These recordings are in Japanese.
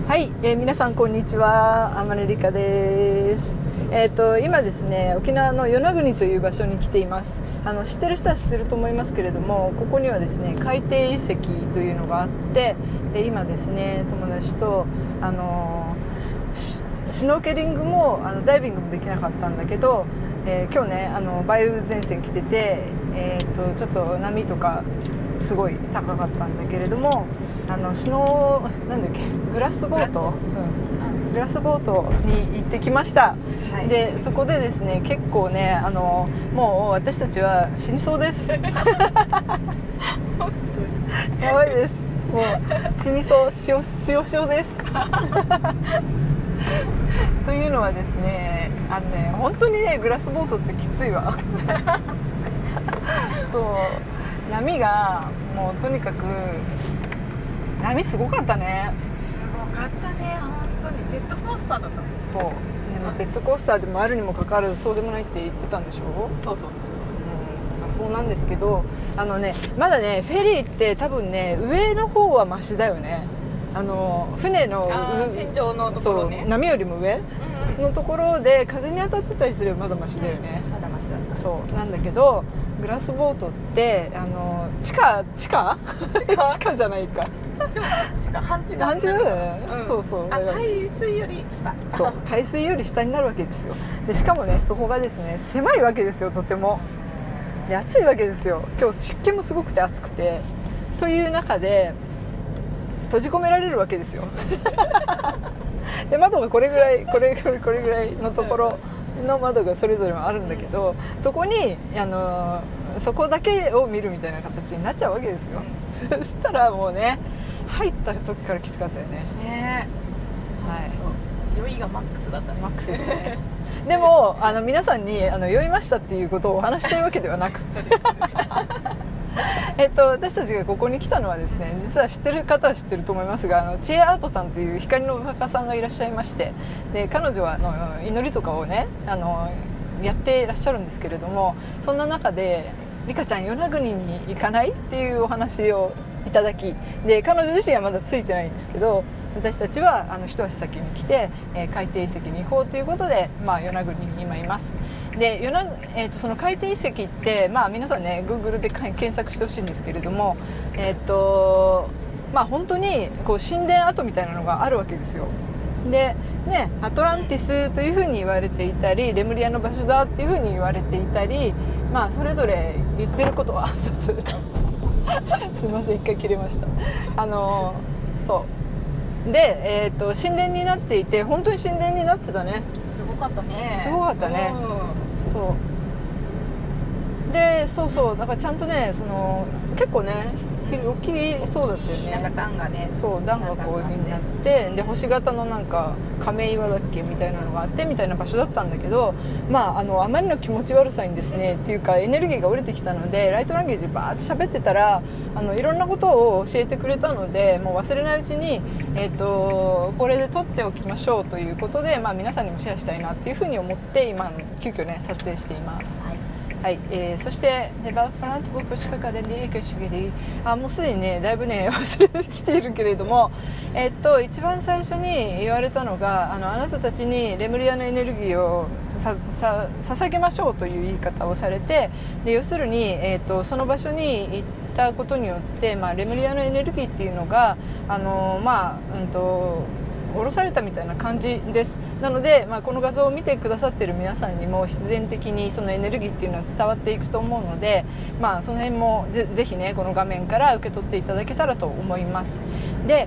はい、皆さんこんにちは、天音理香です。今ですね、沖縄の与那国という場所に来ています。知ってる人は知ってると思いますけれども、ここにはですね、海底遺跡というのがあって、で今ですね、友達とシュノーケリングもダイビングもできなかったんだけど、今日ね梅雨前線来てて、ちょっと波とかすごい高かったんだけれども、なんだっけ、グラスボートに行ってきました、はい、でそこでですね、結構ねもう私たちは死にそうですやばいです、もう死にそう、塩ですというのはですね、本当にねグラスボートってきついわそう波がもうとにかく波すごかったね。すごかったね、本当にジェットコースターだった。そうでもジェットコースターでもあるにもかかわらずそうでもないって言ってたんでしょ。そうそうなんですけど、まだねフェリーって多分ね上の方はマシだよね。船の船上のところね、波よりも上のところで風に当たってたりすればまだマシだよね、まだマシだった。そうなんだけど、グラスボートって地下じゃないか、でも半地下だよね、そう海水より下、そう海水より下になるわけですよ。でしかもねそこがですね狭いわけですよ、とても。で暑いわけですよ。今日湿気もすごくて暑くて、という中で閉じ込められるわけですよで窓がこれぐらいのところの窓がそれぞれあるんだけど、そこにそこだけを見るみたいな形になっちゃうわけですよそしたらもうね、入った時からきつかったよね。はい、酔いがマックスだったね。マックスでしたねでも皆さんに酔いましたっていうことをお話したいわけではなく私たちがここに来たのはですね、実は知ってる方は知ってると思いますが、知恵アートさんという光の画家さんがいらっしゃいまして、で彼女は祈りとかをねやっていらっしゃるんですけれども、そんな中でリカちゃん与那国に行かないっていうお話をいただき、で彼女自身はまだついてないんですけど、私たちは一足先に来て、海底遺跡に行こうということで、与那国に今います。でその海底遺跡って、皆さんね Google で検索してほしいんですけれども、本当にこう神殿跡みたいなのがあるわけですよ。でね、アトランティスというふうに言われていたり、レムリアの場所だっていうふうに言われていたり、それぞれ言ってることはすいません、一回切れました。そうで、神殿になっていて、本当に神殿になってたね。すごかったね。すごかったね。そうで、だからちゃんとね結構ね大きそうだったよね。なんか段がね、そう段がこういう風になって、で星型のなんか亀岩だっけみたいなのがあってみたいな場所だったんだけど、あまりの気持ち悪さにですねっていうかエネルギーが降りてきたので、ライトランゲージバーって喋ってたらいろんなことを教えてくれたので、もう忘れないうちにこれで撮っておきましょうということで、皆さんにもシェアしたいなっていうふうに思って今急遽ね撮影しています。はい、そしてもうすでにねだいぶね忘れてきているけれども、一番最初に言われたのがあなたたちにレムリアのエネルギーを捧げましょうという言い方をされて、で要するに、その場所に行ったことによって、レムリアのエネルギーっていうのが下ろされたみたいな感じです。なので、この画像を見てくださっている皆さんにも必然的にそのエネルギーっていうのは伝わっていくと思うので、その辺もぜひねこの画面から受け取っていただけたらと思います。で、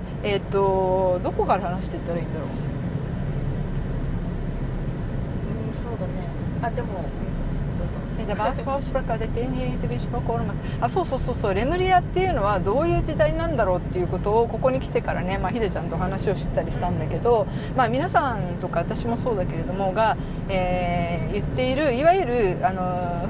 どこから話していったらいいんだろう。そうだね。でもそうレムリアっていうのはどういう時代なんだろうっていうことをここに来てからね、ヒデちゃんと話をしたりしたんだけど、皆さんとか私もそうだけれどもが、言っているいわゆる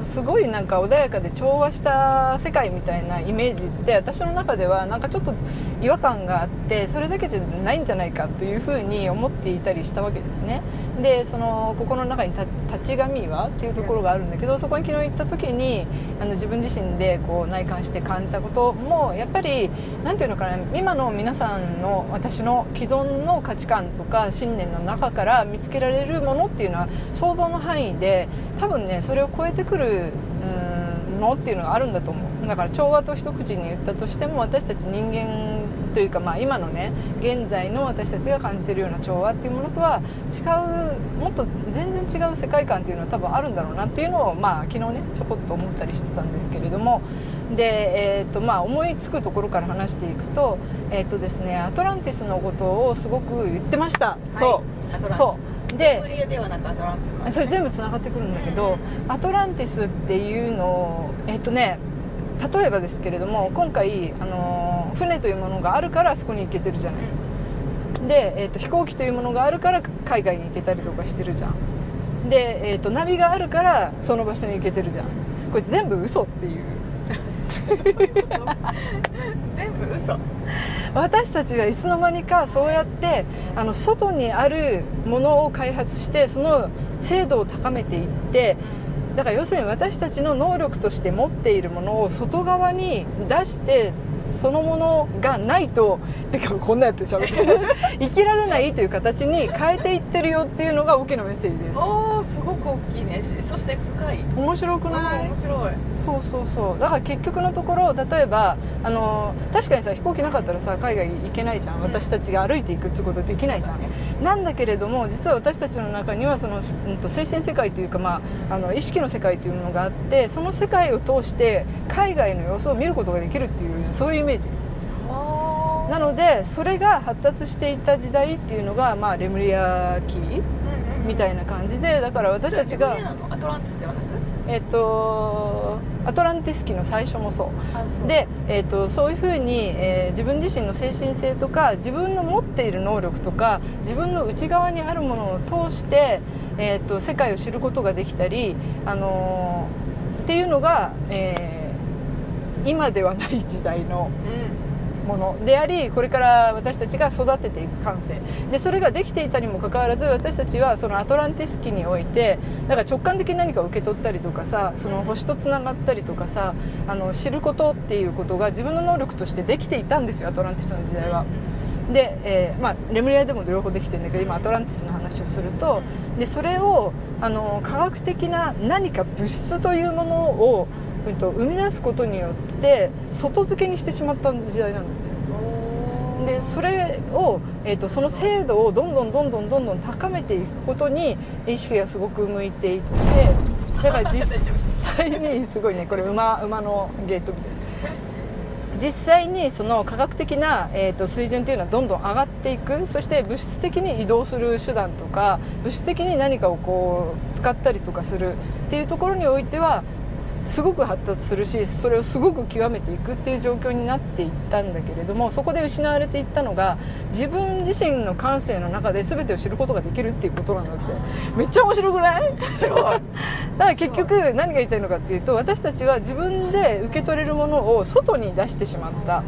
すごいなんか穏やかで調和した世界みたいなイメージって私の中ではなんかちょっと違和感があって、それだけじゃないんじゃないかというふうに思っていたりしたわけですね。でここの中に立ち神岩っていうところがあるんだけど、そこに昨日行った時に自分自身でこう内観して感じたこともやっぱりなんていうのかな、今の皆さんの私の既存の価値観とか信念の中から見つけられるものっていうのは想像の範囲で、多分ねそれを超えてくるのっていうのがあるんだと思う。だから調和と一口に言ったとしても、私たち人間というか、今のね現在の私たちが感じているような調和っていうものとは違う、もっと全然違う世界観っていうのは多分あるんだろうなっていうのを、昨日ねちょこっと思ったりしてたんですけれども、で、思いつくところから話していくと、ですね、アトランティスのことをすごく言ってました。そうでではなくアトランティス、それ全部つながってくるんだけど、アトランティスっていうのを例えばですけれども、今回船というものがあるからそこに行けてるじゃない。で、飛行機というものがあるから海外に行けたりとかしてるじゃん。で、ナビがあるからその場所に行けてるじゃん。これ全部嘘っていう全部嘘。私たちがいつの間にかそうやって外にあるものを開発して、その精度を高めていって、だから要するに私たちの能力として持っているものを外側に出して、そのものがないとこんなやって喋って生きられないという形に変えていってるよっていうのが大きなメッセージです。おー、すごく大きいね。そして深い。面白くない？面白い。そうだから結局のところ、例えば確かにさ、飛行機なかったらさ海外行けないじゃん。私たちが歩いていくってことできないじゃん。なんだけれども、実は私たちの中にはその、精神世界というか、意識の世界というものがあって、その世界を通して海外の様子を見ることができるっていう、そういうイメージなので、それが発達していた時代っていうのが、レムリア期みたいな感じで、だから私たちがアトランティスではなく、アトランティス期の最初もそうで、そういうふうに、自分自身の精神性とか自分の持っている能力とか自分の内側にあるものを通して、世界を知ることができたり、っていうのが、今ではない時代のものであり、これから私たちが育てていく感性で、それができていたにもかかわらず、私たちはそのアトランティス期においてだから直感的に何かを受け取ったりとかさ、その星とつながったりとかさ、知ることっていうことが自分の能力としてできていたんですよ、アトランティスの時代は。で、レムリアでも両方できてるんだけど、今アトランティスの話をすると、でそれを科学的な何か物質というものを生み出すことによって外付けにしてしまった時代なんだって。でそれを、その精度をどんどん高めていくことに意識がすごく向いていって、だから実際にすごいね、これ馬のゲートみたいな、実際にその科学的な、水準というのはどんどん上がっていく。そして物質的に移動する手段とか物質的に何かをこう使ったりとかするっていうところにおいてはすごく発達するし、それをすごく極めていくっていう状況になっていったんだけれども、そこで失われていったのが自分自身の感性の中で全てを知ることができるっていうことなんだって。めっちゃ面白くない？面白い。だから結局何が言いたいのかっていうと、私たちは自分で受け取れるものを外に出してしまった。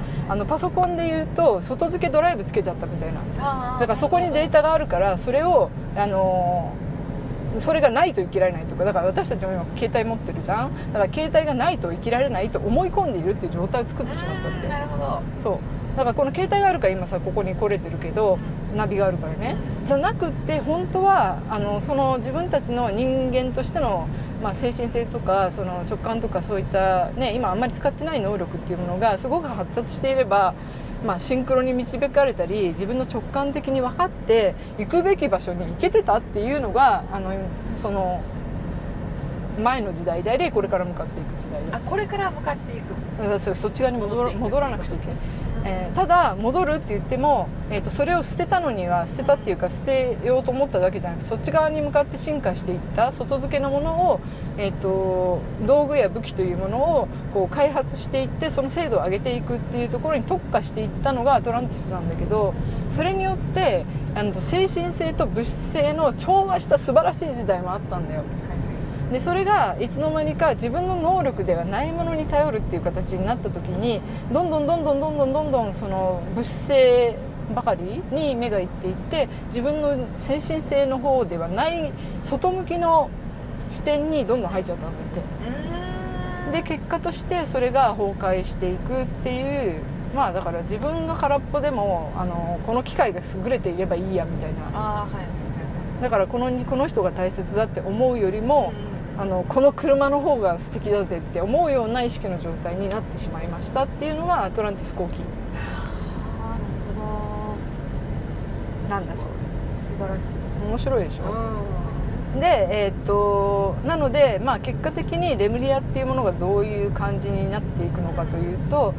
パソコンでいうと外付けドライブつけちゃったみたいな。だからそこにデータがあるから、それをそれがないと生きられないとか、だから私たちも今携帯持ってるじゃん。だから携帯がないと生きられないと思い込んでいるっていう状態を作ってしまったって。なるほど。そうだからこの携帯があるから今さここに来れてるけど、ナビがあるからね、じゃなくって本当はその自分たちの人間としての、精神性とかその直感とか、そういったね今あんまり使ってない能力っていうものがすごく発達していれば、シンクロに導かれたり自分の直感的に分かって行くべき場所に行けてたっていうのがその前の時代であり、これから向かっていく時代だ。これから向かっていく。そっち側に戻らなくちゃいけない。ただ戻るって言っても、それを捨てたのには、捨てたっていうか捨てようと思っただけじゃなくて、そっち側に向かって進化していった外付けのものを、道具や武器というものをこう開発していって、その精度を上げていくっていうところに特化していったのがアトランティスなんだけど、それによって精神性と物質性の調和した素晴らしい時代もあったんだよ。でそれがいつの間にか自分の能力ではないものに頼るっていう形になった時に、どんどんその物質性ばかりに目がいっていって、自分の精神性の方ではない外向きの視点にどんどん入っちゃったんだって。で結果としてそれが崩壊していくっていう、まあだから自分が空っぽでもこの機械が優れていればいいやみたいな、だからこの人が大切だって思うよりも、この車の方が素敵だぜって思うような意識の状態になってしまいましたっていうのがアトランティス後期なんだそうです。素晴らしいです。面白いでしょ。で、なので、まあ、結果的にレムリアっていうものがどういう感じになっていくのかというと、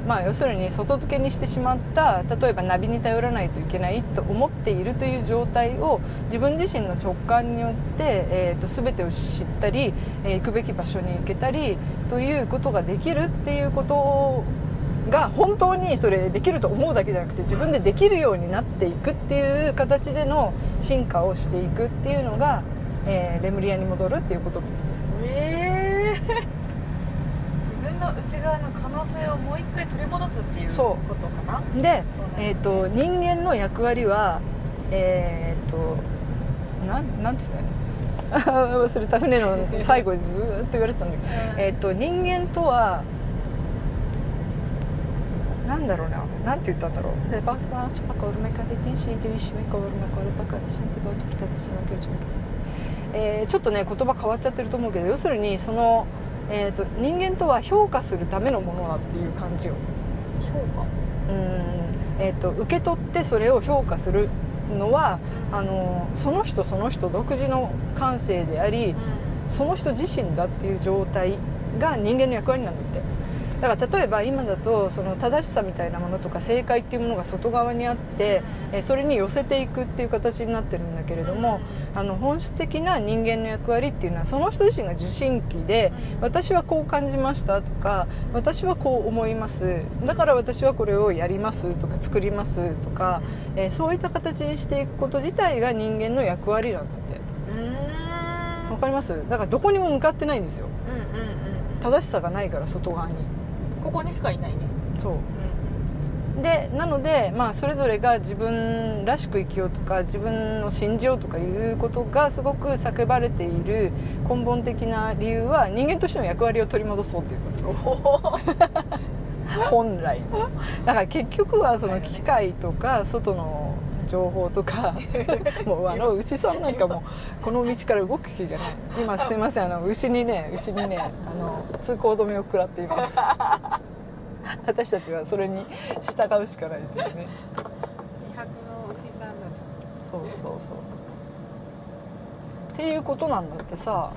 まあ、要するに外付けにしてしまった、例えばナビに頼らないといけないと思っているという状態を自分自身の直感によって、全てを知ったり、行くべき場所に行けたりということができるっていうことが本当にそれできると思うだけじゃなくて自分でできるようになっていくっていう形での進化をしていくっていうのが、レムリアに戻るっていうことです。自分の内側の可能性をもう一回取り戻すっていうことかな。で、人間の役割はなんて言ったの忘れた。船の最後にずっと言われてたんだけど、人間とはなんだろうな、なんて言ったんだろう。ちょっとね言葉変わっちゃってると思うけど、要するにその、人間とは評価するためのものだっていう感じよ。評価、受け取ってそれを評価するのはその人その人独自の感性であり、その人自身だっていう状態が人間の役割なんだって。だから例えば今だとその正しさみたいなものとか正解っていうものが外側にあって、それに寄せていくっていう形になってるんだけれども、本質的な人間の役割っていうのはその人自身が受信機で、私はこう感じましたとか、私はこう思います、だから私はこれをやりますとか作りますとか、そういった形にしていくこと自体が人間の役割なんだって。わかります？だからどこにも向かってないんですよ。正しさがないから、外側にここにしかいないね。そう、でなので、まあ、それぞれが自分らしく生きようとか自分を信じようとかいうことがすごく叫ばれている根本的な理由は、人間としての役割を取り戻そうっていうことです本来の。だから結局はその機械とか外の情報とかもう牛さんなんかもこの道から動く気がない。今すいません、牛にね通行止めを食らっています私たちはそれに従うしかないというね。200の牛さんだ。そうっていうことなんだってさ。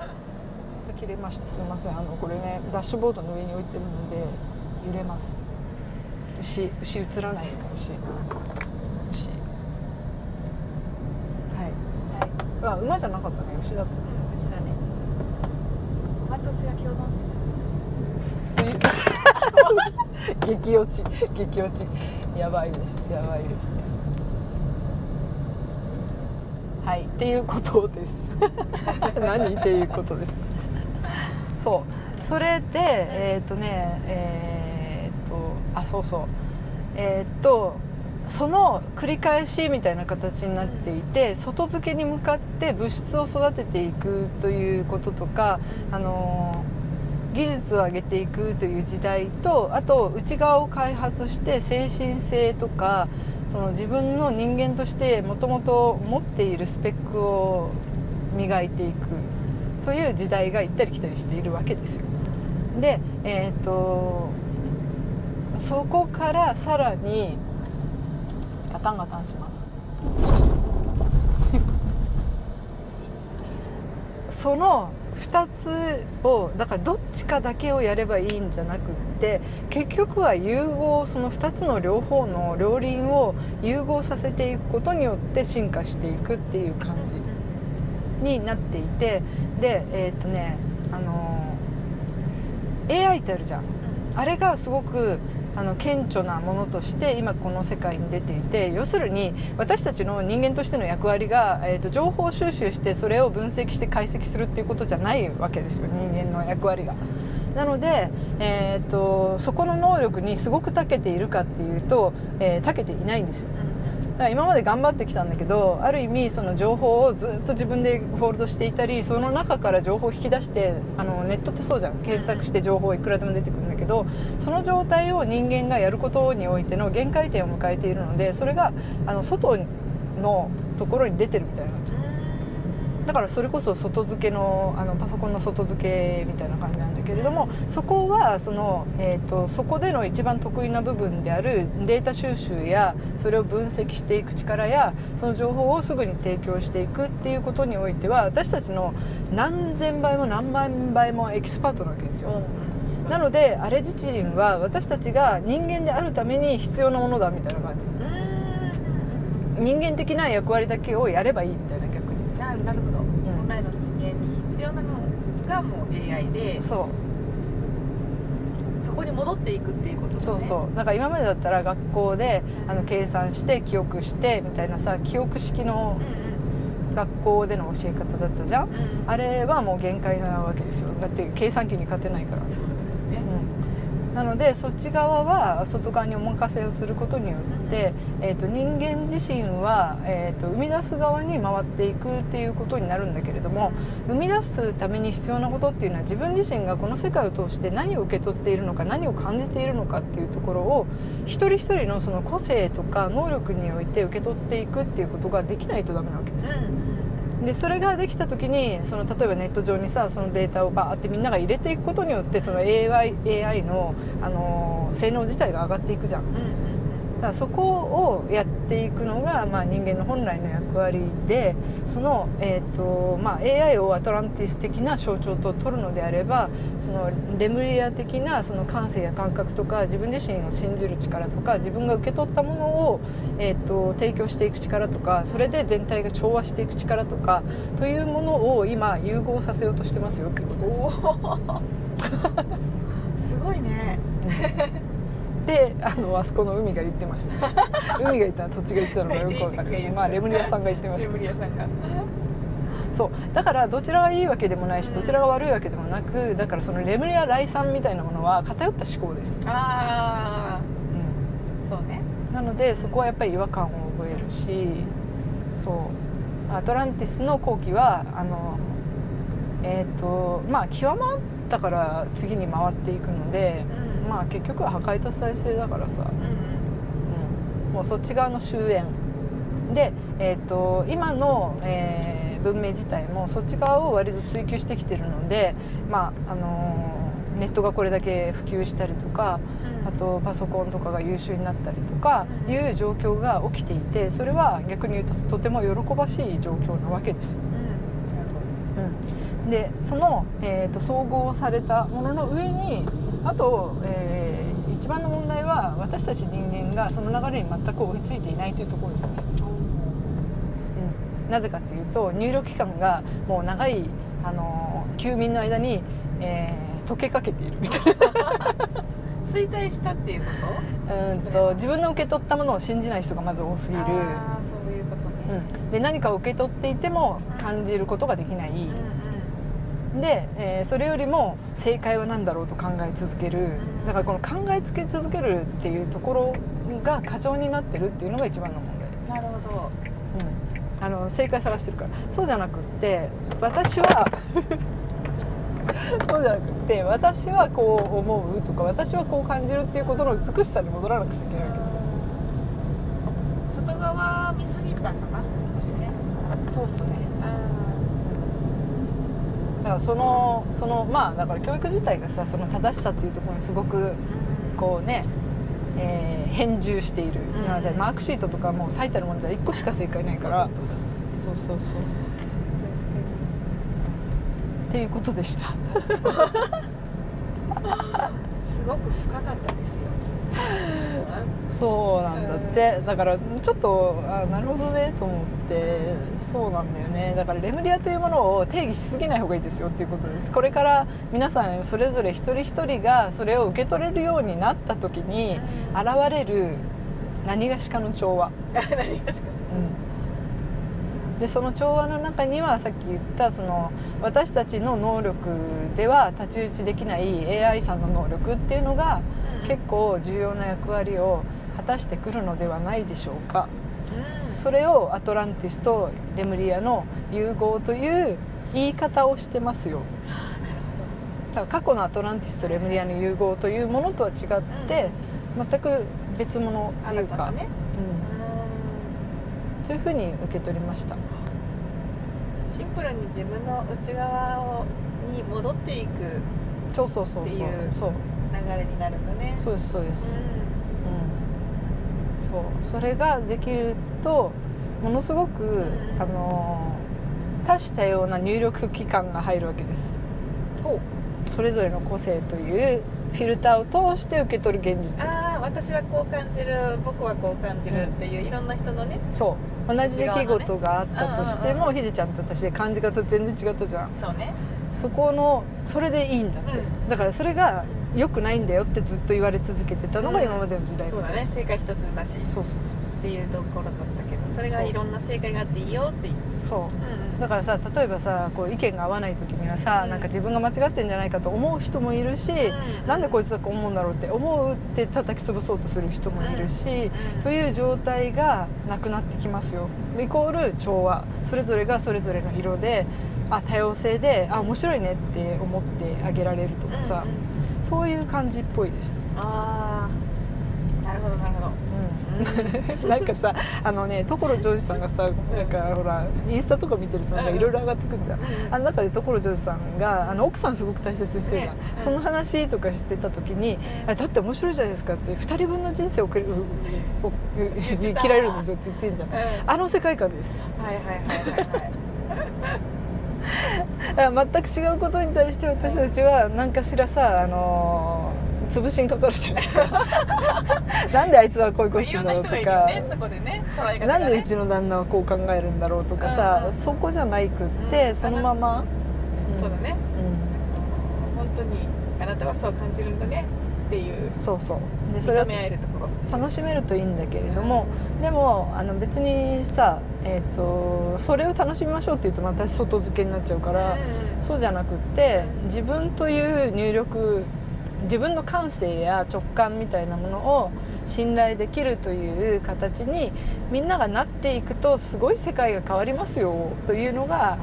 切れました、すいません。これねダッシュボードの上に置いてるので揺れます。牛映らないよね。牛馬じゃなかったね、牛だったね。牛だね。馬と牛が共存してる。激落ちやばいです。はい、っていうことです何っていうことです。それでその繰り返しみたいな形になっていて、外付けに向かって物質を育てていくということとか、技術を上げていくという時代と、あと内側を開発して精神性とかその自分の人間としてもともと持っているスペックを磨いていくという時代が行ったり来たりしているわけですよ。で、そこからさらにガタンガタンしますその2つをだからどっちかだけをやればいいんじゃなくって、結局はその2つの両方の両輪を融合させていくことによって進化していくっていう感じになっていて、でAI ってあるじゃん。あれがすごく顕著なものとして今この世界に出ていて、要するに私たちの人間としての役割が、情報収集してそれを分析して解析するっていうことじゃないわけですよ、人間の役割が。なので、そこの能力にすごく長けているかっていうと、長けていないんですよ。から今まで頑張ってきたんだけど、ある意味その情報をずっと自分でホールドしていたり、その中から情報を引き出して、ネットってそうじゃん、検索して情報いくらでも出てくるんだけど、その状態を人間がやることにおいての限界点を迎えているので、それが外のところに出てるみたいな感じだから、それこそ外付けのパソコンの外付けみたいな感じなんだけれども、そこはそこでの一番得意な部分であるデータ収集やそれを分析していく力や、その情報をすぐに提供していくっていうことにおいては、私たちの何千倍も何万倍もエキスパートなわけですよ。なのであれ自身は私たちが人間であるために必要なものだみたいな感じ。人間的な役割だけをやればいいみたいな、逆に。なるほど、本来の人間に必要なのがもう AI で、そこに戻っていくっていうことですね。そうだから今までだったら学校で計算して記憶してみたいなさ、記憶式の学校での教え方だったじゃん、あれはもう限界なわけですよ。だって計算機に勝てないから。なのでそっち側は外側にお任せをすることによって、人間自身は、生み出す側に回っていくっていうことになるんだけれども、生み出すために必要なことっていうのは、自分自身がこの世界を通して何を受け取っているのか、何を感じているのかっていうところを、一人一人のその個性とか能力において受け取っていくっていうことができないとダメなわけですよ。でそれができた時に、例えばネット上にさ、そのデータをバーってみんなが入れていくことによって、その AI の、性能自体が上がっていくじゃん。だからそこをやっていくのが、人間の本来の役割で、その、AI をアトランティス的な象徴と取るのであれば、そのレムリア的なその感性や感覚とか、自分自身を信じる力とか、自分が受け取ったものを、提供していく力とか、それで全体が調和していく力とかというものを今融合させようとしてますよっていうことです。すごいね。であそこの海が言ってました海が言ったの、土地が言ってたのかよく分かる、レムリアさんが言ってました。レムリアさんがそうだから、どちらがいいわけでもないし、どちらが悪いわけでもなく、だからそのレムリア来産みたいなものは偏った思考です。そうね。なのでそこはやっぱり違和感を覚えるし、そうアトランティスの後期は極まったから次に回っていくので、結局は破壊と再生だからさ、もうそっち側の終焉で、今の、文明自体もそっち側を割と追求してきてるので、ネットがこれだけ普及したりとか、あとパソコンとかが優秀になったりとかいう状況が起きていて、それは逆に言うととても喜ばしい状況なわけです。でその、総合されたものの上に、あと、一番の問題は私たち人間がその流れに全く追いついていないというところですね。なぜかっていうと、入力期間がもう長い休眠の間に、溶けかけているみたいな衰退したっていうこと？自分の受け取ったものを信じない人がまず多すぎる。そういうことね。で何かを受け取っていても感じることができない。で、それよりも正解は何だろうと考え続ける。だからこの考えつけ続けるっていうところが過剰になってるっていうのが一番の問題。なるほど。正解探してるから。そうじゃなくって私はそうじゃなくって私はこう思うとか、私はこう感じるっていうことの美しさに戻らなくちゃいけないわけですよ。外側見すぎたかな、少しね。そうっすね。だからだから教育自体がさ、その正しさっていうところにすごくこうね、偏重している。なのでマークシートとかもう最たるもんじゃ1個しか正解ないから。そうっていうことでした。すごく深かったですよ。そうなんだって。だからちょっとなるほどねと思って、そうなんだよね。だからレムリアというものを定義しすぎない方がいいですよっていうことです。これから皆さんそれぞれ一人一人がそれを受け取れるようになった時に現れる何がしかの調和何がしか、でその調和の中にはさっき言ったその私たちの能力では太刀打ちできない AI さんの能力っていうのが結構重要な役割を果たしてくるのではないでしょうか。それをアトランティスとレムリアの融合という言い方をしてますよ。だから過去のアトランティスとレムリアの融合というものとは違って、全く別物っていうか、というふうに受け取りました。シンプルに自分の内側に戻っていくそうそうそうそう、っていう流れになるんだね。そうですそうです、それができるとものすごく、多種多様な入力機関が入るわけです。それぞれの個性というフィルターを通して受け取る現実。私はこう感じる、僕はこう感じるっていう、いろんな人のね、そう同じ出来事があったとしても、ひでちゃんと私で感じ方全然違ったじゃん。そうね、それでいいんだって、だからそれが良くないんだよってずっと言われ続けてたのが今までの時代、そうだね、正解一つだし、そうっていうところだったけど、それがいろんな正解があっていいよっていう。だからさ、例えばさ、こう意見が合わない時にはさ、なんか自分が間違ってんじゃないかと思う人もいるし、なんでこいつだと思うんだろうって思うって叩き潰そうとする人もいるし、という状態がなくなってきますよ。イコール調和、それぞれがそれぞれの色で、多様性で面白いねって思ってあげられるとかさ、そういう感じっぽいです。なるほどなるほど。なんかさ、所ジョージさんがさ、なんかほらインスタとか見てるといろいろ上がってくるじゃん。あの中で所ジョージさんが奥さんすごく大切にしてるじゃん。その話とかしてた時に、だって面白いじゃないですかって、2人分の人生を生きられるんですよって言ってんじゃん。あの世界観です。だから全く違うことに対して私たちは何かしらさ、潰しにかかるじゃないですか。なんであいつはこういうことするんだろうとか、なんでうちの旦那はこう考えるんだろうとかさ、そこじゃないくって、そのまま、そうだね、本当にあなたはそう感じるんだねっていう、でそれを楽しめるといいんだけれども、でも別にさ、それを楽しみましょうって言うとまた外付けになっちゃうから、そうじゃなくって、自分という入力、自分の感性や直感みたいなものを信頼できるという形にみんながなっていくと、すごい世界が変わりますよというのが、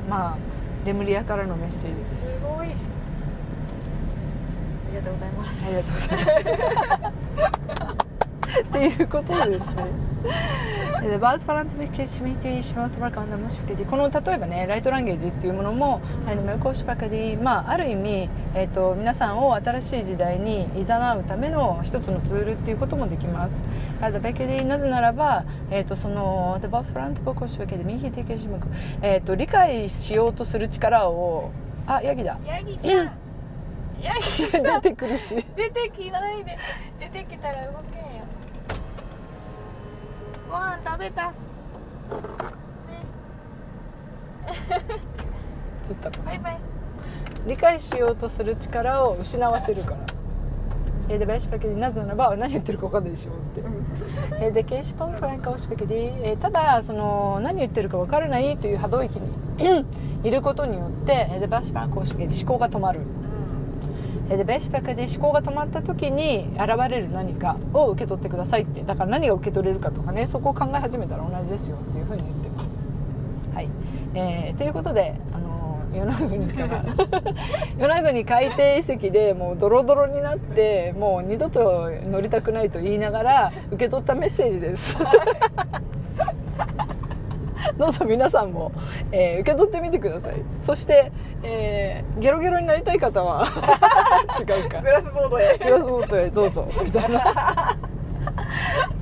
レムリアからのメッセージです。すごい、ありがとうございます。ありがとうございます。っていうことですね。この例えばね、ライトランゲージっていうものも、ある意味、皆さんを新しい時代に誘うための一つのツールっていうこともできます。なぜならば、その理解しようとする力を、ヤギだ。ヤギさん。出てくるし。出てきないで。出てきたら動けんよ。ご飯食べた。つったかな。バイバイ。理解しようとする力を失わせるから。なぜならば何言ってるか分かんないでしょって。ただその何言ってるか分からないという波動域にいることによって思考が止まる。思考が止まった時に現れる何かを受け取ってくださいって。だから何が受け取れるかとかね、そこを考え始めたら同じですよっていうふうに言ってます。はい、ということで与那国海底遺跡でもうドロドロになって、もう二度と乗りたくないと言いながら受け取ったメッセージです。どうぞ皆さんも、受け取ってみてください。そして、ゲロゲロになりたい方は違うか、グラスボードへどうぞみたいな。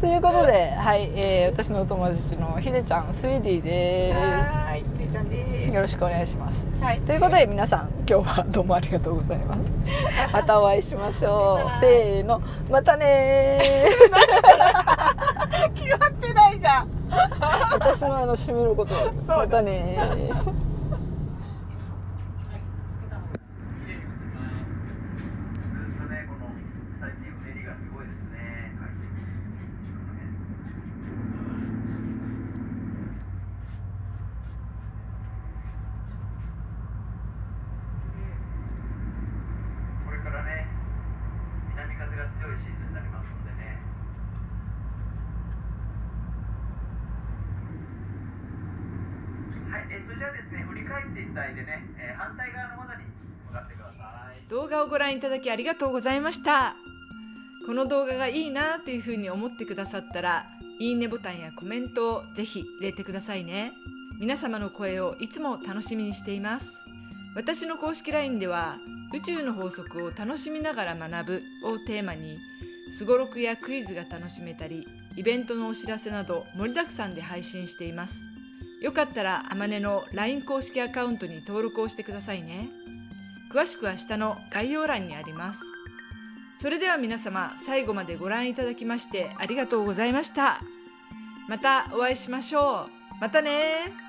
ということで、はい、私のお友達のひでちゃん、スイーディーです。はい、ひでちゃんです。よろしくお願いします。ということで皆さん、今日はどうもありがとうございます。またお会いしましょう。せーの、またねー。決まってないじゃん。私の締めることはまたねー。はい、それじゃあですね、振り返っていただいてね、反対側の窓に向かってください。動画をご覧いただきありがとうございました。この動画がいいなというふうに思ってくださったら、いいねボタンやコメントをぜひ入れてくださいね。皆様の声をいつも楽しみにしています。私の公式 LINE では、宇宙の法則を楽しみながら学ぶをテーマに、すごろくやクイズが楽しめたり、イベントのお知らせなど盛りだくさんで配信しています。よかったらあまねの LINE 公式アカウントに登録をしてくださいね。詳しくは下の概要欄にあります。それでは皆様、最後までご覧いただきましてありがとうございました。またお会いしましょう。またね。